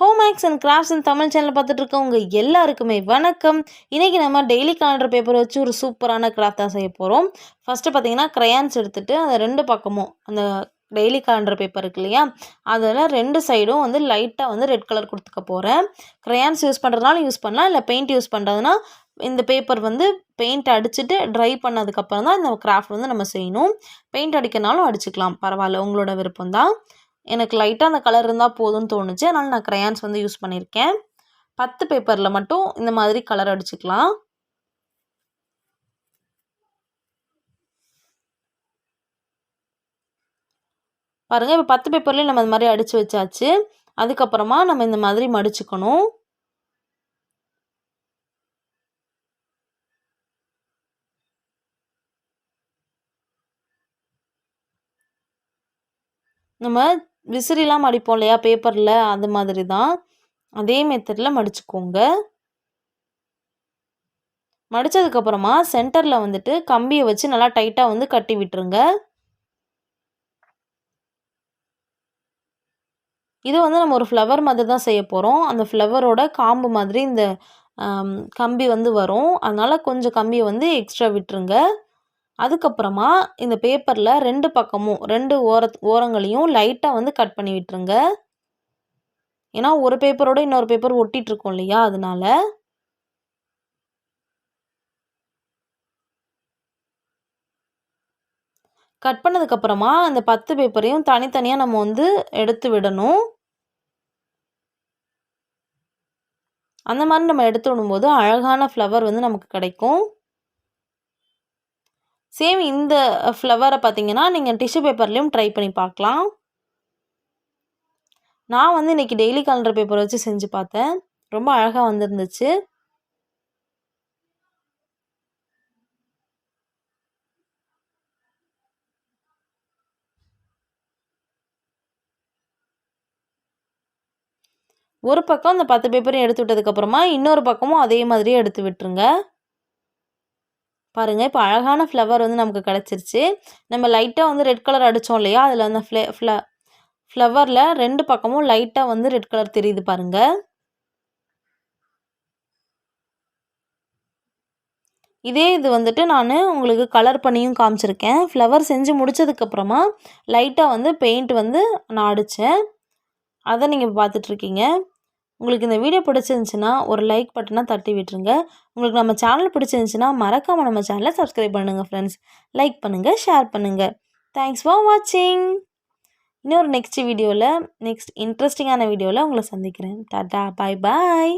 Home makes and crafts in Tamil channel பார்த்துட்டு இருக்கவங்க எல்லாருக்குமே வணக்கம். இன்றைக்கி நம்ம டெய்லி காலண்டர் பேப்பர் வச்சு ஒரு சூப்பரான கிராஃப்டாக செய்ய போகிறோம். ஃபஸ்ட்டு பார்த்தீங்கன்னா க்ரையான்ஸ் எடுத்துகிட்டு அந்த ரெண்டு பக்கமும் அந்த டெய்லி காலண்டர் பேப்பர் இருக்கு இல்லையா, அதில் ரெண்டு சைடும் வந்து லைட்டாக வந்து ரெட் கலர் கொடுத்துக்க போகிறேன். க்ரையான்ஸ் யூஸ் பண்ணுறதுனால யூஸ் பண்ணலாம், இல்லை பெயிண்ட் யூஸ் பண்ணுறதுனா இந்த பேப்பர் வந்து பெயிண்ட் அடிச்சுட்டு ட்ரை பண்ணதுக்கப்புறம் தான் இந்த கிராஃப்ட் வந்து நம்ம செய்யணும். பெயிண்ட் அடிக்கிறனாலும் அடிச்சுக்கலாம், பரவாயில்ல, உங்களோட விருப்பம் தான். எனக்கு லைட்டாக அந்த கலர் இருந்தால் போதும்னு தோணுச்சு, அதனால் நான் க்ரையான்ஸ் வந்து யூஸ் பண்ணியிருக்கேன். 10 பேப்பரில் மட்டும் இந்த மாதிரி கலர் அடிச்சுக்கலாம். பாருங்கள், இப்போ 10 பேப்பர்லேயும் நம்ம இந்த மாதிரி அடித்து வச்சாச்சு. அதுக்கப்புறமா நம்ம இந்த மாதிரி மடிச்சுக்கணும். நம்ம விசிறிலாம் மடிப்போம் இல்லையா பேப்பரில், அது மாதிரி தான். அதே மெத்தடில் மடிச்சுக்கோங்க. மடித்ததுக்கப்புறமா சென்டரில் வந்துட்டு கம்பியை வச்சு நல்லா டைட்டாக வந்து கட்டி விட்டுருங்க. இது வந்து நம்ம ஒரு ஃப்ளவர் மாதிரி தான் செய்ய போகிறோம். அந்த ஃப்ளவரோட காம்பு மாதிரி இந்த கம்பி வந்து வரும். அதனால் கொஞ்சம் கம்பியை வந்து எக்ஸ்ட்ரா விட்டுருங்க. அதுக்கப்புறமா இந்த பேப்பரில் ரெண்டு பக்கமும் ரெண்டு ஓரங்களையும் லைட்டாக வந்து கட் பண்ணி விட்டுருங்க. ஏன்னா ஒரு பேப்பரோட இன்னொரு பேப்பர் ஒட்டிகிட்ருக்கோம் இல்லையா, அதனால. கட் பண்ணதுக்கப்புறமா அந்த 10 பேப்பரையும் தனித்தனியாக நம்ம வந்து எடுத்து விடணும். அந்த மாதிரி நம்ம எடுத்து விடும்போது அழகான ஃப்ளவர் வந்து நமக்கு கிடைக்கும். சேம் இந்த ஃப்ளவரை பார்த்தீங்கன்னா நீங்கள் டிஷ்யூ பேப்பர்லேயும் ட்ரை பண்ணி பார்க்கலாம். நான் வந்து இன்றைக்கி டெய்லி காலண்டர் பேப்பர் வச்சு செஞ்சு பார்த்தேன். ரொம்ப அழகாக வந்துருந்துச்சு. ஒரு பக்கம் அந்த 10 பேப்பரையும் எடுத்து விட்டதுக்கப்புறமா இன்னொரு பக்கமும் அதே மாதிரியே எடுத்து விட்டுருங்க. பாருங்கள், இப்போ அழகான ஃப்ளவர் வந்து நமக்கு கிடச்சிருச்சு. நம்ம லைட்டாக வந்து ரெட் கலர் அடித்தோம் இல்லையா, அதில் அந்த ஃப்ளவரில் ரெண்டு பக்கமும் லைட்டாக வந்து ரெட் கலர் தெரியுது பாருங்கள். இதே இது வந்துட்டு நான் உங்களுக்கு கலர் பண்ணியும் காமிச்சிருக்கேன். ஃப்ளவர் செஞ்சு முடித்ததுக்கப்புறமா லைட்டாக வந்து பெயிண்ட் வந்து நான் அடித்தேன். அதை நீங்கள் பார்த்துட்ருக்கீங்க. உங்களுக்கு இந்த வீடியோ பிடிச்சிருந்துச்சின்னா ஒரு லைக் பட்டனை தட்டி விட்டுருங்க. உங்களுக்கு நம்ம சேனல் பிடிச்சிருந்துச்சின்னா மறக்காமல் நம்ம சேனலை சப்ஸ்கிரைப் பண்ணுங்கள் ஃப்ரெண்ட்ஸ். லைக் பண்ணுங்கள், ஷேர் பண்ணுங்கள். தேங்க்ஸ் ஃபார் வாட்சிங். இன்னொரு நெக்ஸ்ட் இன்ட்ரெஸ்டிங்கான வீடியோவில் உங்களை சந்திக்கிறேன். டாடா, பாய் பாய்.